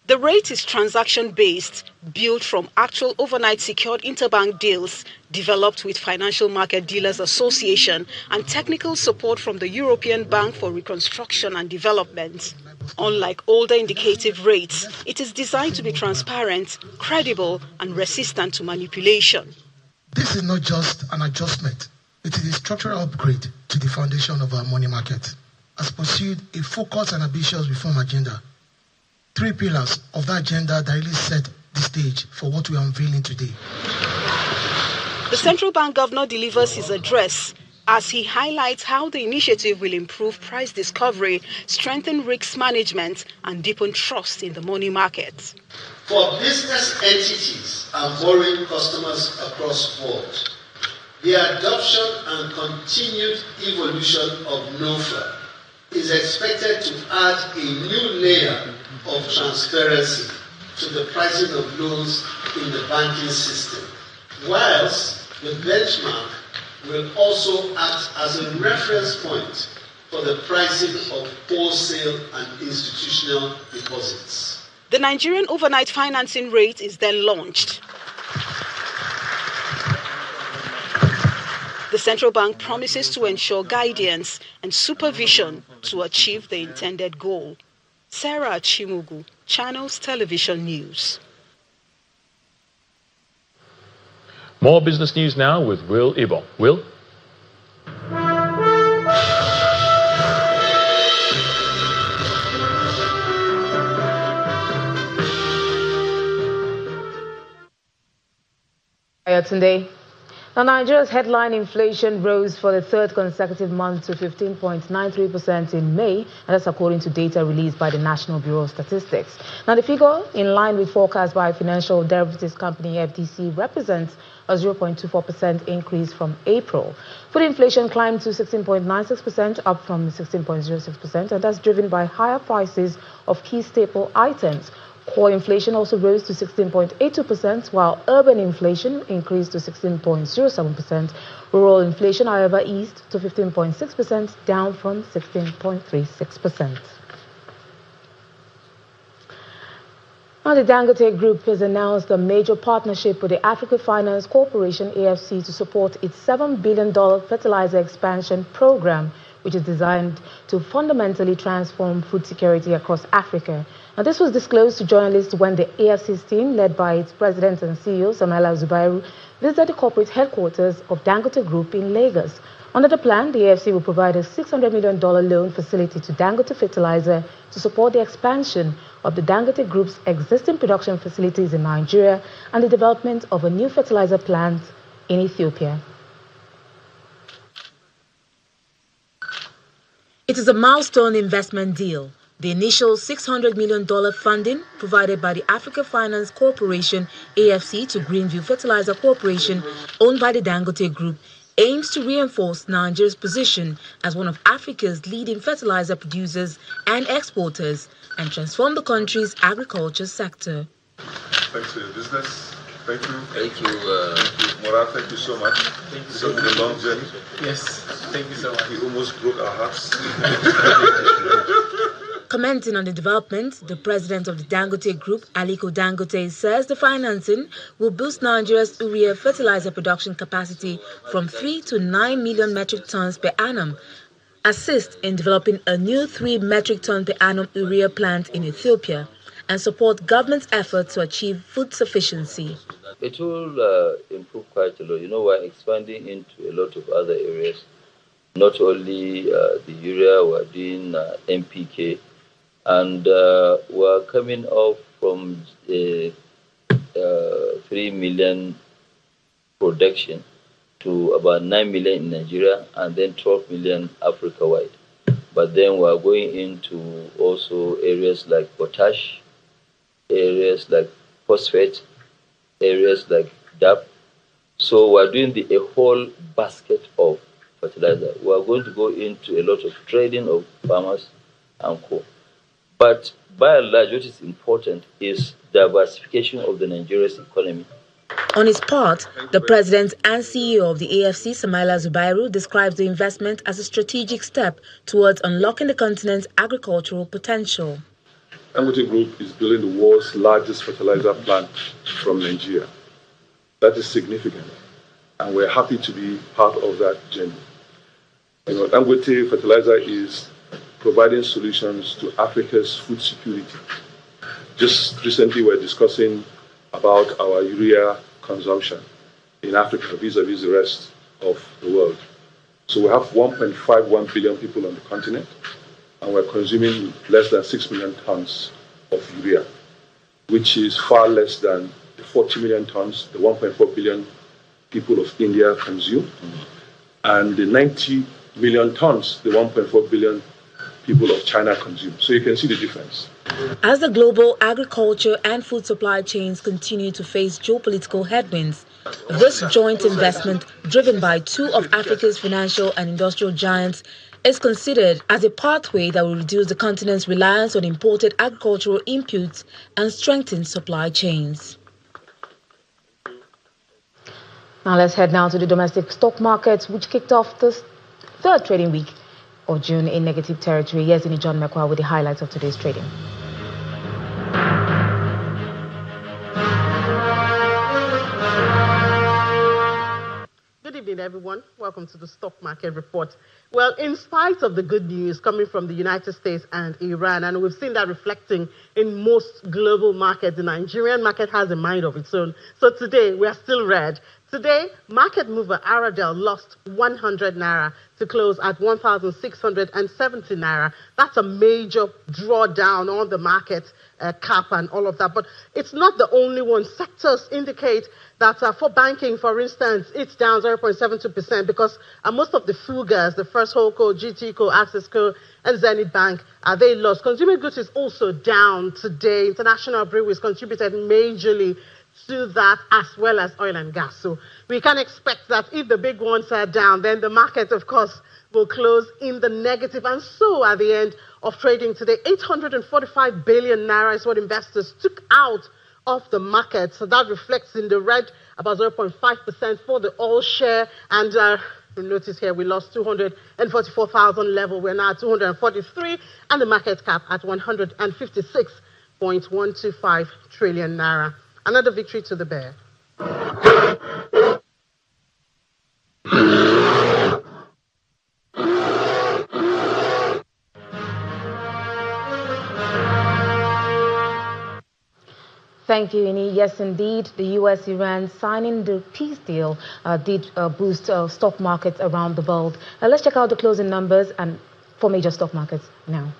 The rate is transaction-based, built from actual overnight secured interbank deals, developed with Financial Market Dealers Association and technical support from the European Bank for Reconstruction and Development. Unlike older indicative rates, it is designed to be transparent, credible, and resistant to manipulation. This is not just an adjustment. It is a structural upgrade to the foundation of our money market. Has pursued a focused and ambitious reform agenda. 3 pillars of that agenda that really set the stage for what we are unveiling today. The Central Bank Governor delivers his address as he highlights how the initiative will improve price discovery, strengthen risk management, and deepen trust in the money market. For business entities and borrowing customers across the board, the adoption and continued evolution of NOFA is expected to add a new layer of transparency to the pricing of loans in the banking system, whilst the benchmark will also act as a reference point for the pricing of wholesale and institutional deposits. The Nigerian overnight financing rate is then launched. The central bank promises to ensure guidance and supervision to achieve the intended goal. Sarah Achimugu, Channels Television News. More business news now with Will Ibon. Will? Today. Now, Nigeria's headline inflation rose for the third consecutive month to 15.93% in May, and that's according to data released by the National Bureau of Statistics. Now, the figure, in line with forecasts by financial derivatives company FDC, represents a 0.24% increase from April. Food inflation climbed to 16.96%, up from 16.06%, and that's driven by higher prices of key staple items. Core inflation also rose to 16.82%, while urban inflation increased to 16.07%. Rural inflation, however, eased to 15.6%, down from 16.36%. Now, the Dangote Group has announced a major partnership with the Africa Finance Corporation, AFC, to support its $7 billion fertilizer expansion program, which is designed to fundamentally transform food security across Africa. Now, this was disclosed to journalists when the AFC's team, led by its president and CEO, Samela Zubairu, visited the corporate headquarters of Dangote Group in Lagos. Under the plan, the AFC will provide a $600 million loan facility to Dangote Fertilizer to support the expansion of the Dangote Group's existing production facilities in Nigeria and the development of a new fertilizer plant in Ethiopia. It is a milestone investment deal. The initial $600 million funding provided by the Africa Finance Corporation, AFC, to Greenview Fertilizer Corporation, owned by the Dangote Group, aims to reinforce Nigeria's position as one of Africa's leading fertilizer producers and exporters and transform the country's agriculture sector. Thanks for your business. Thank you. Thank you. Moral, thank you so much. It's been a long journey. Yes, thank you so much. We almost broke our hearts. Commenting on the development, the president of the Dangote Group, Aliko Dangote, says the financing will boost Nigeria's urea fertilizer production capacity from 3 to 9 million metric tons per annum, assist in developing a new 3 metric ton per annum urea plant in Ethiopia, and support government's efforts to achieve food sufficiency. It will improve quite a lot. We're expanding into a lot of other areas. Not only the urea, we're doing NPK, and we're coming off from a 3 million production to about 9 million in Nigeria and then 12 million Africa-wide. But then we're going into also areas like potash, areas like phosphate, areas like DAP. So we're doing a whole basket of fertilizer. We're going to go into a lot of trading of farmers and co. But by and large, what is important is diversification of the Nigeria's economy. On his part, the president and CEO of the AFC, Samaila Zubairu, describes the investment as a strategic step towards unlocking the continent's agricultural potential. Dangote Group is building the world's largest fertilizer plant from Nigeria. That is significant, and we're happy to be part of that journey. Dangote Fertilizer is providing solutions to Africa's food security. Just recently, we're discussing about our urea consumption in Africa vis-a-vis the rest of the world. So we have 1.51 billion people on the continent, and we're consuming less than 6 million tons of urea, which is far less than the 40 million tons the 1.4 billion people of India consume, and the 90 million tons the 1.4 billion people of China consume. So you can see the difference. As the global agriculture and food supply chains continue to face geopolitical headwinds, this joint investment, driven by 2 of Africa's financial and industrial giants, is considered as a pathway that will reduce the continent's reliance on imported agricultural inputs and strengthen supply chains. Now let's head now to the domestic stock markets, which kicked off this third trading week of June in negative territory. Yes, in John Mekwa with the highlights of today's trading. Good evening, everyone. Welcome to the Stock Market Report. Well, in spite of the good news coming from the United States and Iran, and we've seen that reflecting in most global markets, the Nigerian market has a mind of its own. So today, we are still red. Today, market mover Aradel lost 100 naira to close at 1,670 naira. That's a major drawdown on the market cap and all of that. But it's not the only one. Sectors indicate that for banking, for instance, it's down 0.72% because most of the FUGAs, the First Holdco, GTCO, AccessCo, and Zenith Bank, they lost. Consumer goods is also down today. International breweries contributed majorly to that, as well as oil and gas. So we can expect that if the big ones are down, then the market, of course, will close in the negative. And so at the end of trading today, 845 billion naira is what investors took out of the market. So that reflects in the red, about 0.5% for the all share. And you'll notice here we lost 244,000 level. We're now at 243, and the market cap at 156.125 trillion naira. Another victory to the bear. Thank you, Ini. Yes, indeed, the U.S.-Iran signing the peace deal did boost stock markets around the world. Let's check out the closing numbers and for major stock markets now.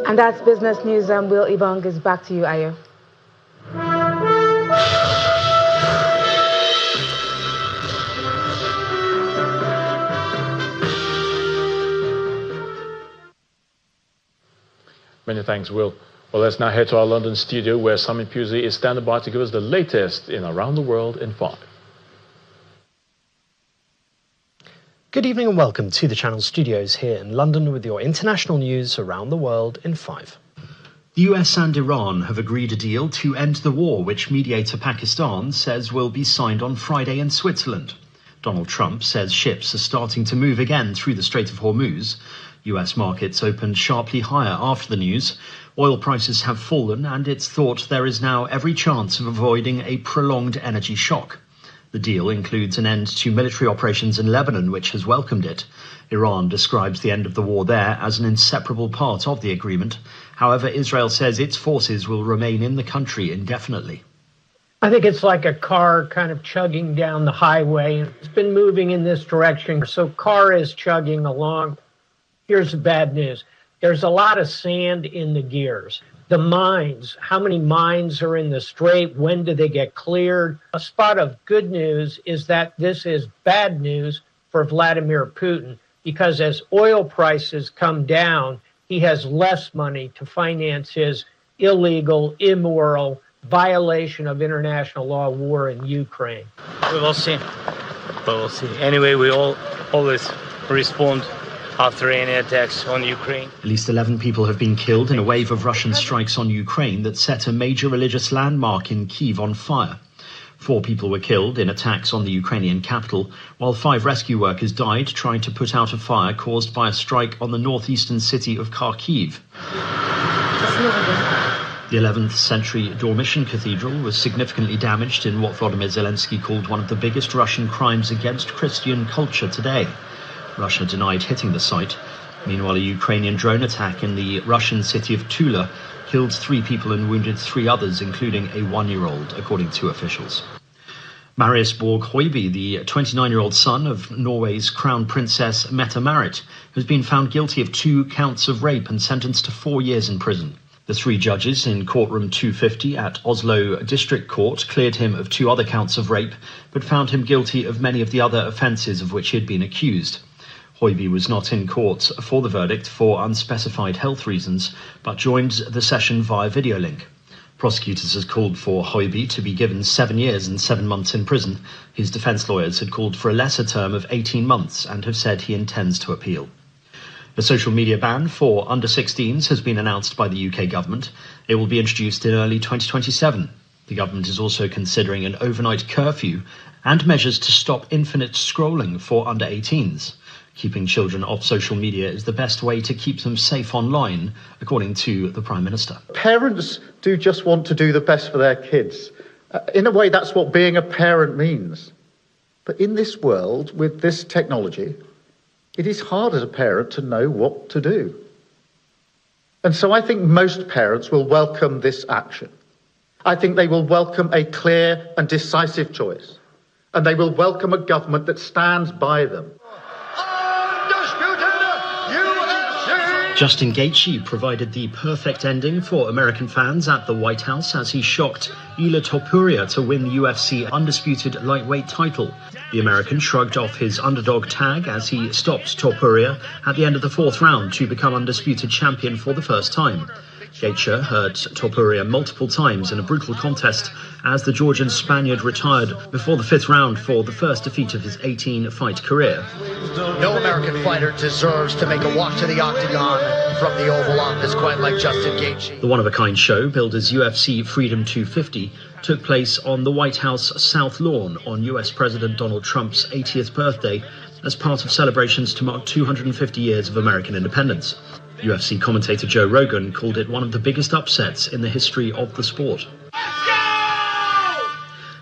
And that's business news. Will Ibang is back to you, Ayo. Many thanks, Will. Well, let's now head to our London studio where Simon Pusey is standing by to give us the latest in Around the World in 5. Good evening and welcome to the Channel Studios here in London with your international news around the world in 5. The US and Iran have agreed a deal to end the war, which mediator Pakistan says will be signed on Friday in Switzerland. Donald Trump says ships are starting to move again through the Strait of Hormuz. US markets opened sharply higher after the news. Oil prices have fallen, and it's thought there is now every chance of avoiding a prolonged energy shock. The deal includes an end to military operations in Lebanon, which has welcomed it. Iran describes the end of the war there as an inseparable part of the agreement. However, Israel says its forces will remain in the country indefinitely. I think it's like a car kind of chugging down the highway. It's been moving in this direction, so car is chugging along. Here's the bad news. There's a lot of sand in the gears. The mines, how many mines are in the strait? When do they get cleared? A spot of good news is that this is bad news for Vladimir Putin, because as oil prices come down, he has less money to finance his illegal, immoral, violation of international law war in Ukraine. We will see. We will see. Anyway, we all always respond after any attacks on Ukraine. At least 11 people have been killed in a wave of Russian strikes on Ukraine that set a major religious landmark in Kyiv on fire. 4 people were killed in attacks on the Ukrainian capital, while 5 rescue workers died trying to put out a fire caused by a strike on the northeastern city of Kharkiv. The 11th century Dormition Cathedral was significantly damaged in what Volodymyr Zelensky called one of the biggest Russian crimes against Christian culture today. Russia denied hitting the site. Meanwhile, a Ukrainian drone attack in the Russian city of Tula killed 3 people and wounded 3 others, including a 1-year-old, according to officials. Marius Borg Høiby, the 29-year-old son of Norway's Crown Princess Mette-Marit, has been found guilty of 2 counts of rape and sentenced to 4 years in prison. The 3 judges in courtroom 250 at Oslo District Court cleared him of 2 other counts of rape, but found him guilty of many of the other offences of which he had been accused. Høiby was not in court for the verdict for unspecified health reasons, but joined the session via video link. Prosecutors had called for Høiby to be given 7 years and 7 months in prison. His defence lawyers had called for a lesser term of 18 months and have said he intends to appeal. A social media ban for under-16s has been announced by the UK government. It will be introduced in early 2027. The government is also considering an overnight curfew and measures to stop infinite scrolling for under-18s. Keeping children off social media is the best way to keep them safe online, according to the Prime Minister. Parents do just want to do the best for their kids. In a way, that's what being a parent means. But in this world, with this technology, it is hard as a parent to know what to do. And so I think most parents will welcome this action. I think they will welcome a clear and decisive choice. And they will welcome a government that stands by them. Justin Gaethje provided the perfect ending for American fans at the White House as he shocked Ilia Topuria to win the UFC undisputed lightweight title. The American shrugged off his underdog tag as he stopped Topuria at the end of the 4th round to become undisputed champion for the first time. Gaethje hurt Topuria multiple times in a brutal contest as the Georgian Spaniard retired before the 5th round for the first defeat of his 18-fight career. No American fighter deserves to make a walk to the octagon from the Oval Office quite like Justin Gaethje. The one-of-a-kind show, billed as UFC Freedom 250, took place on the White House South Lawn on US President Donald Trump's 80th birthday as part of celebrations to mark 250 years of American independence. UFC commentator Joe Rogan called it one of the biggest upsets in the history of the sport.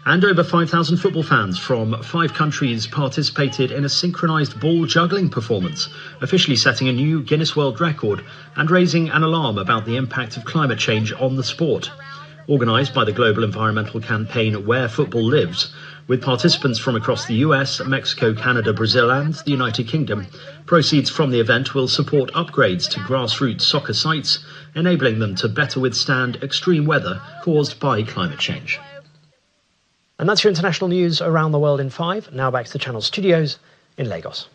And over 5,000 football fans from 5 countries participated in a synchronized ball juggling performance, officially setting a new Guinness World Record and raising an alarm about the impact of climate change on the sport. Organised by the global environmental campaign Where Football Lives, with participants from across the US, Mexico, Canada, Brazil and the United Kingdom, proceeds from the event will support upgrades to grassroots soccer sites, enabling them to better withstand extreme weather caused by climate change. And that's your international news around the world in 5. Now back to the Channel Studios in Lagos.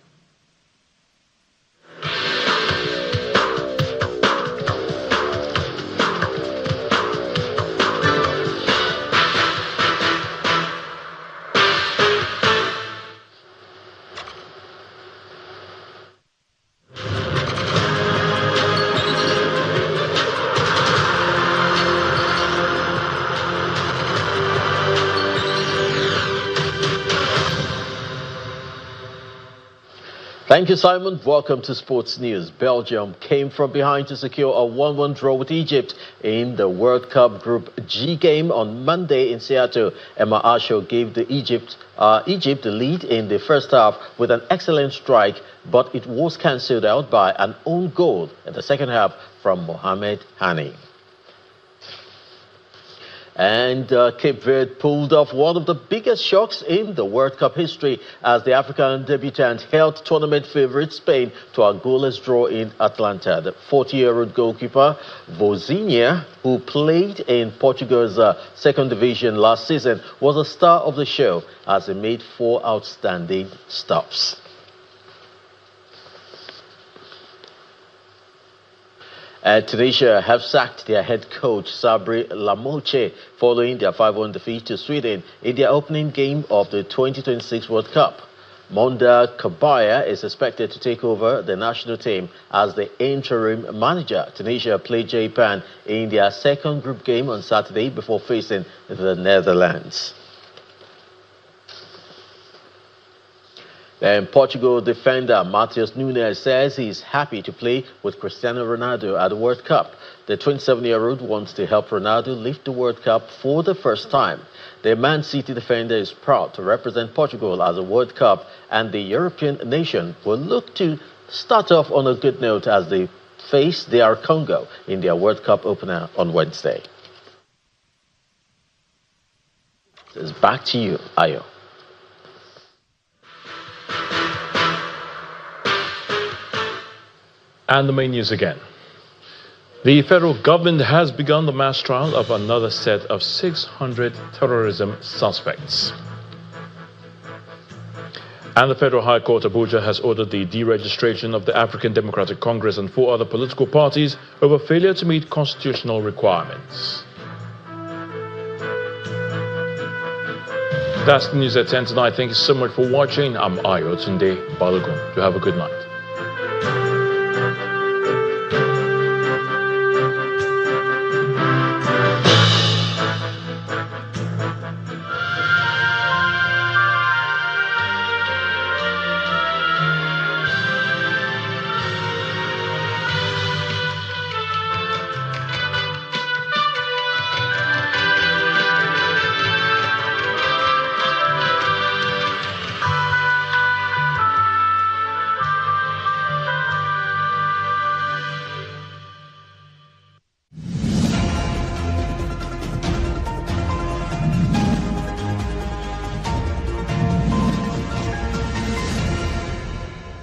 Thank you, Simon. Welcome to Sports News. Belgium came from behind to secure a 1-1 draw with Egypt in the World Cup Group G game on Monday in Seattle. Emma Asho gave Egypt the lead in the first half with an excellent strike, but it was cancelled out by an own goal in the second half from Mohamed Hani. And Cape Verde pulled off one of the biggest shocks in the World Cup history as the African debutant held tournament favourite Spain to a goalless draw in Atlanta. The 40-year-old goalkeeper Vozinha, who played in Portugal's second division last season, was a star of the show as he made 4 outstanding stops. Tunisia have sacked their head coach Sabri Lamouche following their 5-1 defeat to Sweden in their opening game of the 2026 World Cup. Monda Kabaya is expected to take over the national team as the interim manager. Tunisia played Japan in their second group game on Saturday before facing the Netherlands. Then Portugal defender Matheus Nunes says he's happy to play with Cristiano Ronaldo at the World Cup. The 27-year-old wants to help Ronaldo lift the World Cup for the first time. The Man City defender is proud to represent Portugal at the World Cup, and the European nation will look to start off on a good note as they face DR Congo in their World Cup opener on Wednesday. It's back to you, Ayo. And the main news again. The federal government has begun the mass trial of another set of 600 terrorism suspects. And the Federal High Court Abuja has ordered the deregistration of the African Democratic Congress and 4 other political parties over failure to meet constitutional requirements. That's the news at 10 tonight. Thank you so much for watching. I'm Ayo Tunde Balogun. You have a good night.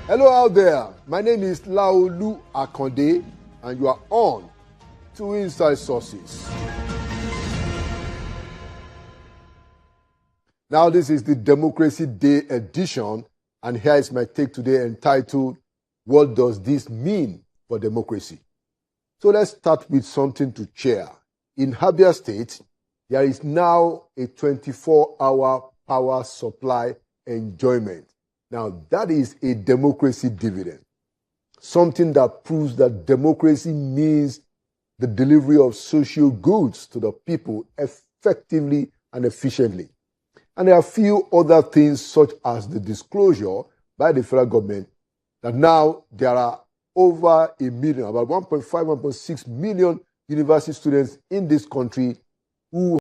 Hello out there, my name is Laolu Akonde and you are on to Inside Sources. Now this is the Democracy Day edition and here is my take today entitled, What Does This Mean for Democracy? So let's start with something to cheer. In Abia State, there is now a 24-hour power supply enjoyment. Now, that is a democracy dividend, something that proves that democracy means the delivery of social goods to the people effectively and efficiently. And there are a few other things, such as the disclosure by the federal government that now there are over a million, about 1.5, 1.6 million university students in this country who